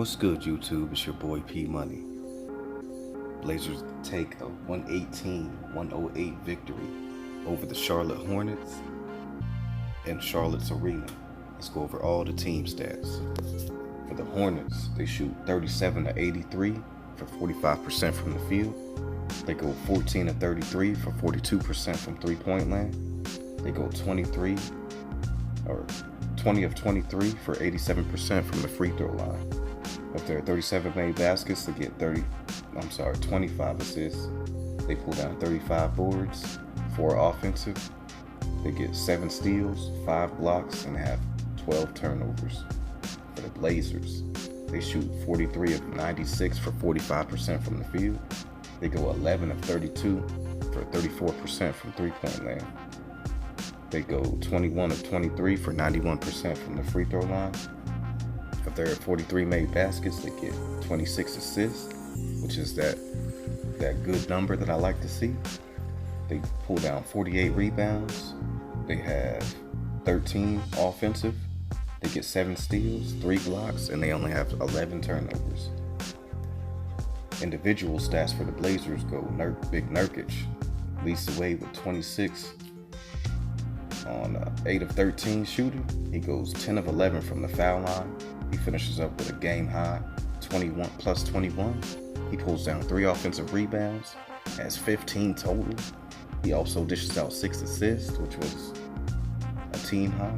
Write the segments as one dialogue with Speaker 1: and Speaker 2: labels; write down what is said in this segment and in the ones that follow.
Speaker 1: What's good, YouTube? It's your boy P Money. Blazers take a 118-108 victory over the Charlotte Hornets in Charlotte's arena. Let's go over all the team stats. For the Hornets, they shoot 37-83 for 45% from the field. They go 14-33 for 42% from three-point land. They go 20 of 23 for 87% from the free throw line. Of their 37 made baskets, they get 25 assists. They pull down 35 boards, 4 offensive. They get 7 steals, 5 blocks, and have 12 turnovers. For the Blazers, they shoot 43 of 96 for 45% from the field. They go 11 of 32 for 34% from three-point land. They go 21 of 23 for 91% from the free throw line. Of their 43 made baskets, they get 26 assists, which is that good number that I like to see. They pull down 48 rebounds. They have 13 offensive. They get 7 steals, 3 blocks, and they only have 11 turnovers. Individual stats for the Blazers go Big Nurkic leads the way with 26 on 8 of 13 shooting. He goes 10 of 11 from the foul line. He finishes up with a game high 21 plus 21. He pulls down 3 offensive rebounds, has 15 total. He also dishes out 6 assists, which was a team high.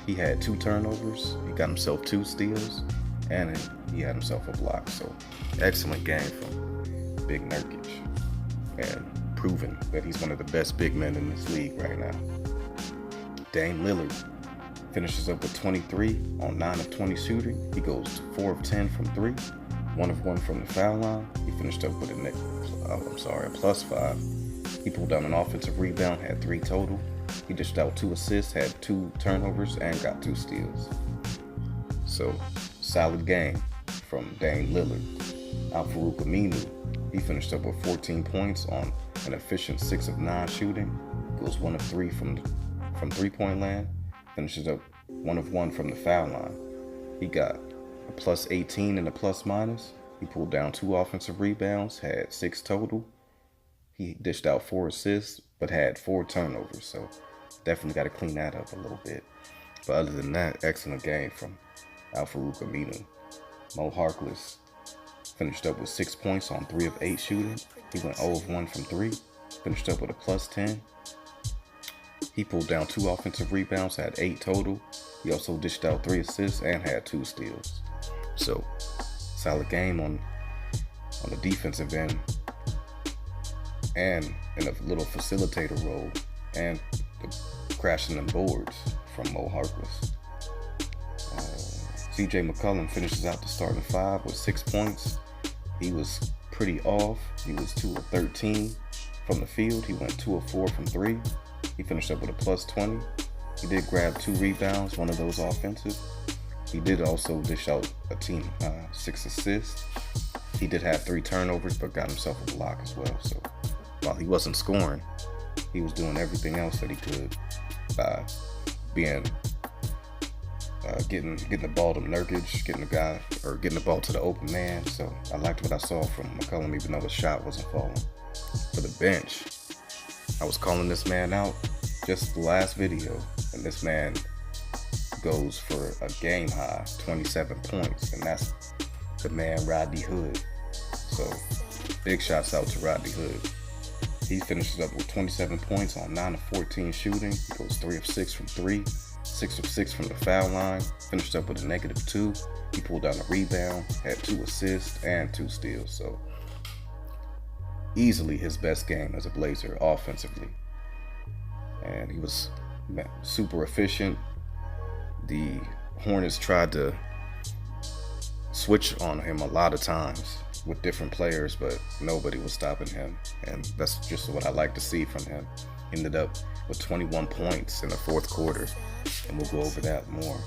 Speaker 1: He had 2 turnovers. He got himself 2 steals, and he had himself a block. So excellent game from Big Nurkic, and proving that he's one of the best big men in this league right now. Dame Lillard finishes up with 23 on 9 of 20 shooting. He goes 4 of 10 from 3, 1 of 1 from the foul line. He finished up with a plus 5. He pulled down an offensive rebound, had 3 total. He dished out 2 assists, had 2 turnovers, and got 2 steals. So, solid game from Dame Lillard. Al-Farouq Aminu, he finished up with 14 points on an efficient 6 of 9 shooting. Goes 1 of 3 from three-point land. Finishes up 1 of 1 from the foul line. He got a plus 18 and a plus minus. He pulled down 2 offensive rebounds, had 6 total. He dished out 4 assists, but had 4 turnovers. So definitely got to clean that up a little bit. But other than that, excellent game from Al-Farouq Aminu. Mo Harkless finished up with 6 points on 3 of 8 shooting. He went 0 of 1 from 3. Finished up with a plus 10. He pulled down 2 offensive rebounds, had 8 total. He also dished out 3 assists and had 2 steals. So, solid game on the defensive end, and in a little facilitator role, and the crashing them boards from Mo Harkless. CJ McCollum finishes out the starting 5 with 6 points. He was pretty off. He was 2 of 13 from the field. He went 2 of 4 from 3. He finished up with a plus 20. He did grab 2 rebounds, 1 of those offensive. He did also dish out a team 6 assists. He did have 3 turnovers, but got himself a block as well. So while he wasn't scoring, he was doing everything else that he could by getting the ball to Nurkic, getting the ball to the open man. So I liked what I saw from McCollum, even though his shot wasn't falling. For the bench, I was calling this man out just the last video, and this man goes for a game high 27 points, and that's the man Rodney Hood. So big shouts out to Rodney Hood. He finishes up with 27 points on 9 of 14 shooting. He goes 3 of 6 from 3, 6 of 6 from the foul line. Finished up with a -2. He pulled down a rebound, had 2 assists and 2 steals. So easily his best game as a Blazer offensively. And he was super efficient. The Hornets tried to switch on him a lot of times with different players, but nobody was stopping him. And that's just what I like to see from him. Ended up with 21 points in the 4th quarter, and we'll go over that more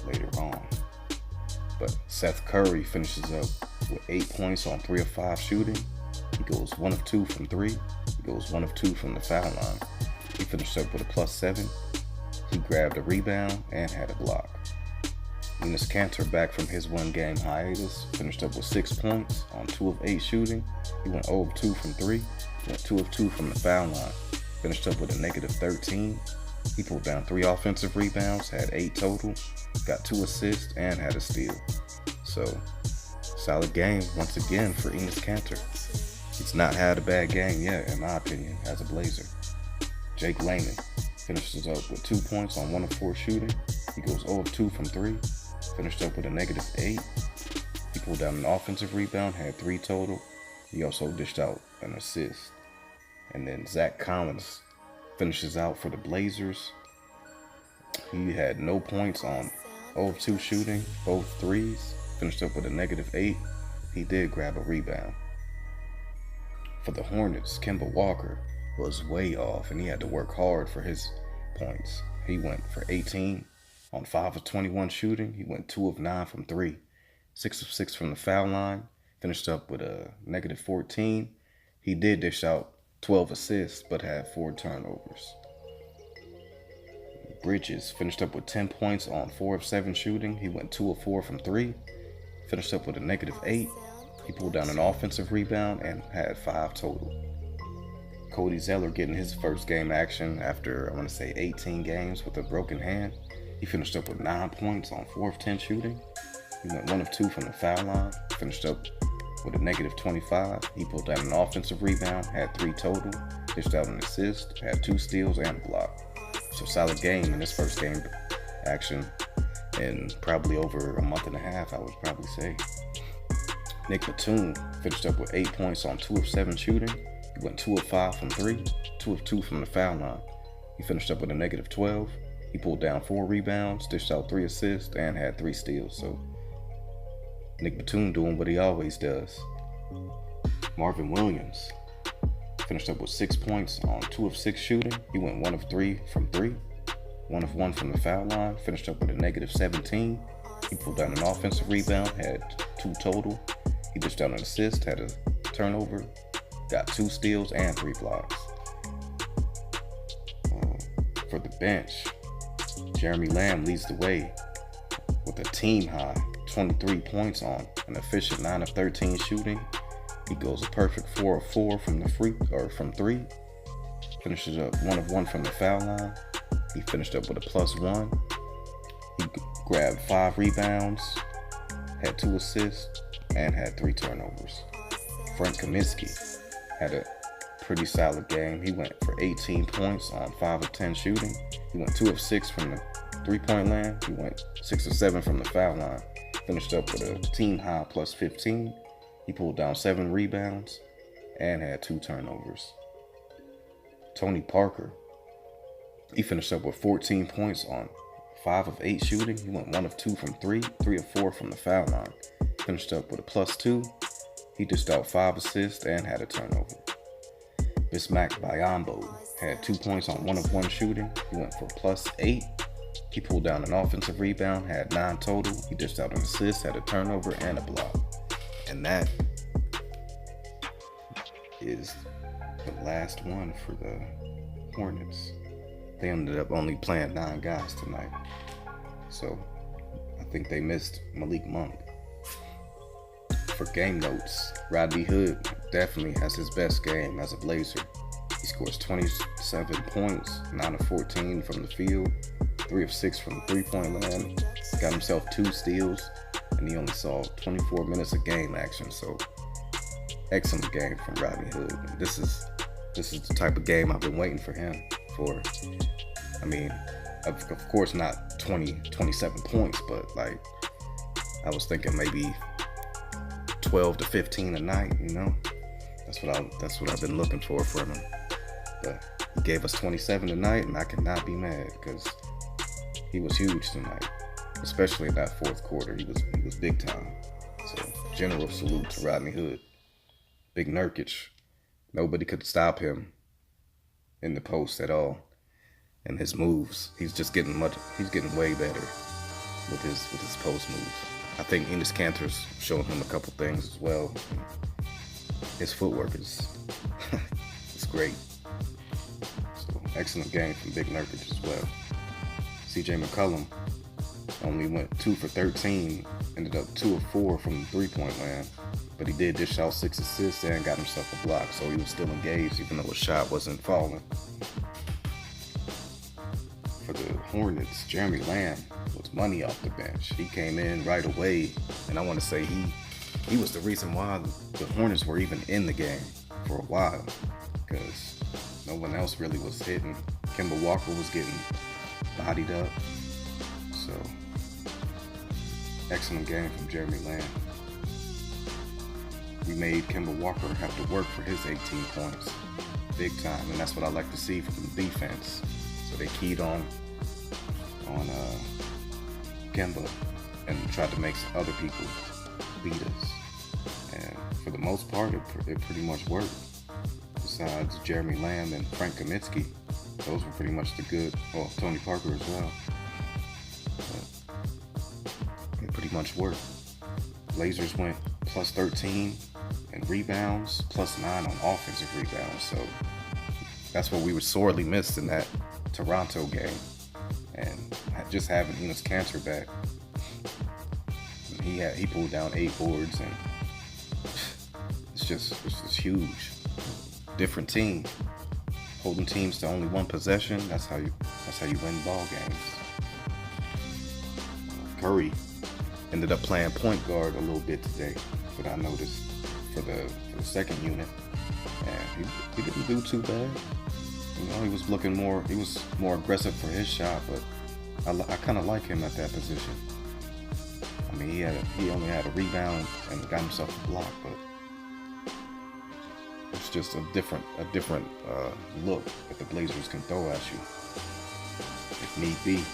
Speaker 1: later on. But Seth Curry finishes up with 8 points on 3 of 5 shooting. He goes 1 of 2 from 3. He goes 1 of 2 from the foul line. He finished up with a plus 7. He grabbed a rebound and had a block. Enes Kanter, back from his 1-game hiatus, finished up with 6 points on 2 of 8 shooting. He went 0 of 2 from 3, went 2 of 2 from the foul line, finished up with a negative 13. He pulled down 3 offensive rebounds, had 8 total, got 2 assists, and had a steal. So, solid game once again for Enes Kanter. He's not had a bad game yet, in my opinion, as a Blazer. Jake Layman finishes up with 2 points on 1 of 4 shooting. He goes 0 of 2 from 3, finished up with a negative 8. He pulled down an offensive rebound, had 3 total. He also dished out an assist. And then Zach Collins finishes out for the Blazers. He had no points on 0 of 2 shooting, both threes. Finished up with a negative 8. He did grab a rebound. For the Hornets, Kemba Walker was way off, and he had to work hard for his points. He went for 18 on 5 of 21 shooting. He went 2 of 9 from 3, 6 of 6 from the foul line. Finished up with a negative 14. He did dish out 12 assists, but had 4 turnovers. Bridges finished up with 10 points on 4 of 7 shooting. He went 2 of 4 from 3. Finished up with a negative 8. He pulled down an offensive rebound and had 5 total. Cody Zeller getting his first game action after, I want to say, 18 games with a broken hand. He finished up with 9 points on 4 of 10 shooting. He went 1 of 2 from the foul line. Finished up with a negative 25. He pulled down an offensive rebound, had 3 total. Dished out an assist, had 2 steals and a block. So solid game in his first game action in probably over a month and a half, I would probably say. Nick Batum finished up with 8 points on 2 of 7 shooting. He went 2 of 5 from 3, 2 of 2 from the foul line. He finished up with a negative 12. He pulled down 4 rebounds, dished out 3 assists, and had 3 steals. So Nick Batum doing what he always does. Marvin Williams finished up with 6 points on 2 of 6 shooting. He went 1 of 3 from 3, 1 of 1 from the foul line. Finished up with a negative 17. He pulled down an offensive rebound, had 2 total. He dished out an assist, had a turnover, got 2 steals and 3 blocks. For the bench, Jeremy Lamb leads the way with a team high 23 points on an efficient 9 of 13 shooting. He goes a perfect 4 of 4 from from 3. Finishes up 1 of 1 from the foul line. He finished up with a +1. He grabbed 5 rebounds, had 2 assists, and had 3 turnovers. Frank Kaminsky had a pretty solid game. He went for 18 points on 5 of 10 shooting. He went 2 of 6 from the 3-point line. He went 6 of 7 from the foul line. Finished up with a team high +15. He pulled down 7 rebounds and had 2 turnovers. Tony Parker, he finished up with 14 points on 5 of 8 shooting. He went 1 of 2 from 3, 3 of 4 from the foul line. Finished up with a +2. He dished out 5 assists and had a turnover. Bismack Biyombo had 2 points on 1 of 1 shooting. He went for +8. He pulled down an offensive rebound, had 9 total. He dished out an assist, had a turnover, and a block. And that is the last one for the Hornets. They ended up only playing 9 guys tonight. So I think they missed Malik Monk. For game notes, Rodney Hood definitely has his best game as a Blazer. He scores 27 points, 9 of 14 from the field, 3 of 6 from the 3-point line, got himself 2 steals, and he only saw 24 minutes of game action. So excellent game from Rodney Hood. This is the type of game I've been waiting for him for. I mean, of course not 27 points, but like I was thinking maybe 12 to 15 a night, you know? That's what I've been looking for from him. But he gave us 27 tonight, and I cannot be mad because he was huge tonight, especially in that fourth quarter. He was big time. So general salute to Rodney Hood. Big Nurkic. Nobody could stop him in the post at all. And his moves, he's getting way better with his post moves. I think Enes Kanter's showing him a couple things as well. His footwork is it's great. So excellent game from Big Nurkic as well. CJ McCollum Only went 2 for 13, ended up 2 of 4 from the three-point land. But he did dish out 6 assists and got himself a block, so he was still engaged even though his shot wasn't falling. For the Hornets, Jeremy Lamb was money off the bench. He came in right away, and I want to say he was the reason why the Hornets were even in the game for a while, because no one else really was hitting. Kemba Walker was getting bodied up. So, excellent game from Jeremy Lamb. We made Kemba Walker have to work for his 18 points. Big time, and that's what I like to see from the defense. So they keyed on Kemba and tried to make other people beat us. And for the most part, it pretty much worked. Besides Jeremy Lamb and Frank Kaminsky, those were pretty much the good, well, Tony Parker as well. But it pretty much worked. Blazers went plus 13 in rebounds, plus 9 on offensive rebounds. So that's what we were sorely missed in that Toronto game. And just having Enos Kanter back, he pulled down 8 boards, and it's just huge. Different team, holding teams to only one possession. That's how you win ball games. Curry ended up playing point guard a little bit today, but I noticed for the second unit, and he didn't do too bad. You know, he was more aggressive for his shot, but I kind of like him at that position. I mean, he only had a rebound and got himself a block, but it's just a different look that the Blazers can throw at you if need be.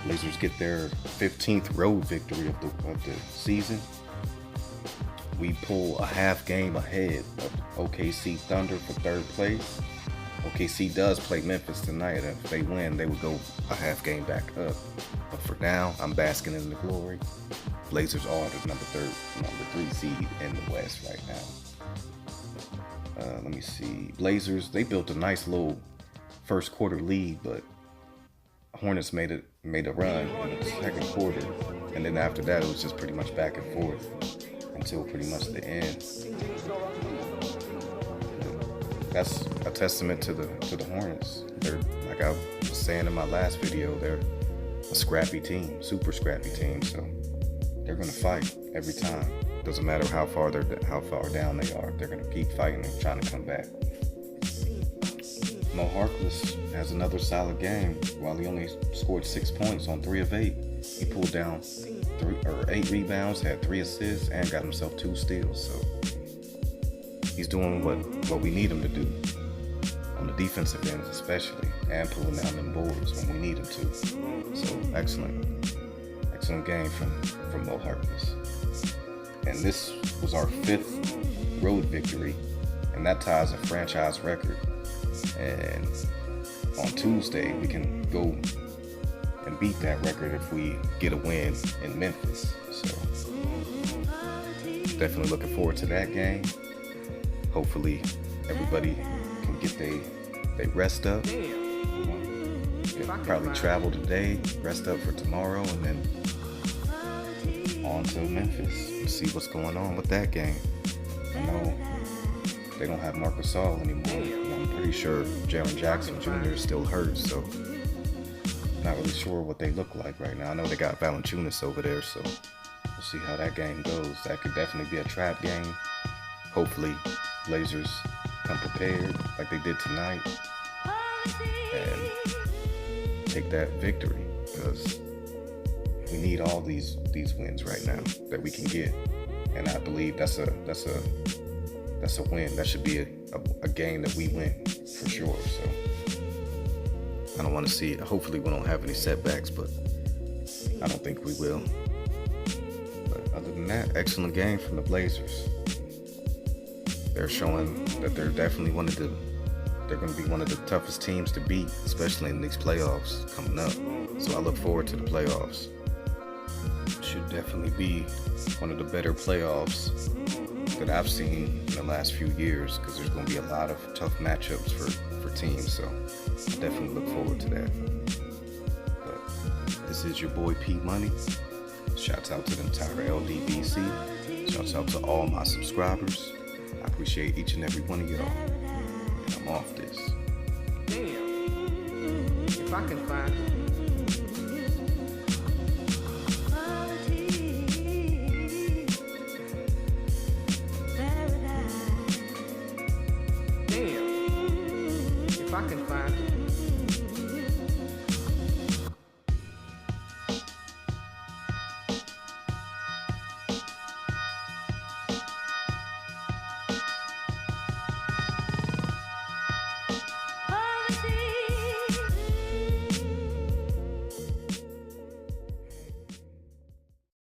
Speaker 1: Blazers get their 15th road victory of the season. We pull a half game ahead of OKC Thunder for third place. OKC does play Memphis tonight, and if they win, they would go a half game back up. But for now, I'm basking in the glory. Blazers are the number 3 seed in the West right now. Let me see. Blazers, they built a nice little first quarter lead, but Hornets made a run in the second quarter, and then after that, it was just pretty much back and forth until pretty much the end. That's a testament to the Hornets. They're, like I was saying in my last video, they're a scrappy team, super scrappy team. So they're gonna fight every time. Doesn't matter how far down they are. They're gonna keep fighting and trying to come back. Mo Harkless has another solid game. While he only scored 6 points on 3 of 8, he pulled down 8 rebounds, had 3 assists, and got himself 2 steals. So he's doing what we need him to do on the defensive end, especially, and pulling down them boards when we need him to. So excellent game from Mo Harkless. And this was our 5th road victory, and that ties a franchise record. And on Tuesday, we can go and beat that record if we get a win in Memphis. So definitely looking forward to that game. Hopefully everybody can get they rest up. Probably travel today, rest up for tomorrow, and then on to Memphis and see what's going on with that game. I know they don't have Marc Gasol anymore. I'm pretty sure Jaren Jackson Jr. is still hurt, so not really sure what they look like right now. I know they got Valanciunas over there, so we'll see how that game goes. That could definitely be a trap game. Hopefully Blazers come prepared like they did tonight and take that victory, because we need all these wins right now that we can get, and I believe that's a win. That should be a game that we win for sure. So I don't want to see it. Hopefully we don't have any setbacks, but I don't think we will. But other than that, excellent game from the Blazers. They're showing that they're definitely they're going to be one of the toughest teams to beat, especially in these playoffs coming up. So I look forward to the playoffs. It should definitely be one of the better playoffs that I've seen in the last few years, because there's going to be a lot of tough matchups for teams. So I definitely look forward to that. But this This is your boy P Money. Shouts out to the entire LDBC. Shouts out to all my subscribers. I appreciate each and every one of y'all. And I'm off this.
Speaker 2: Damn. If I can find it. Damn. If I can find it.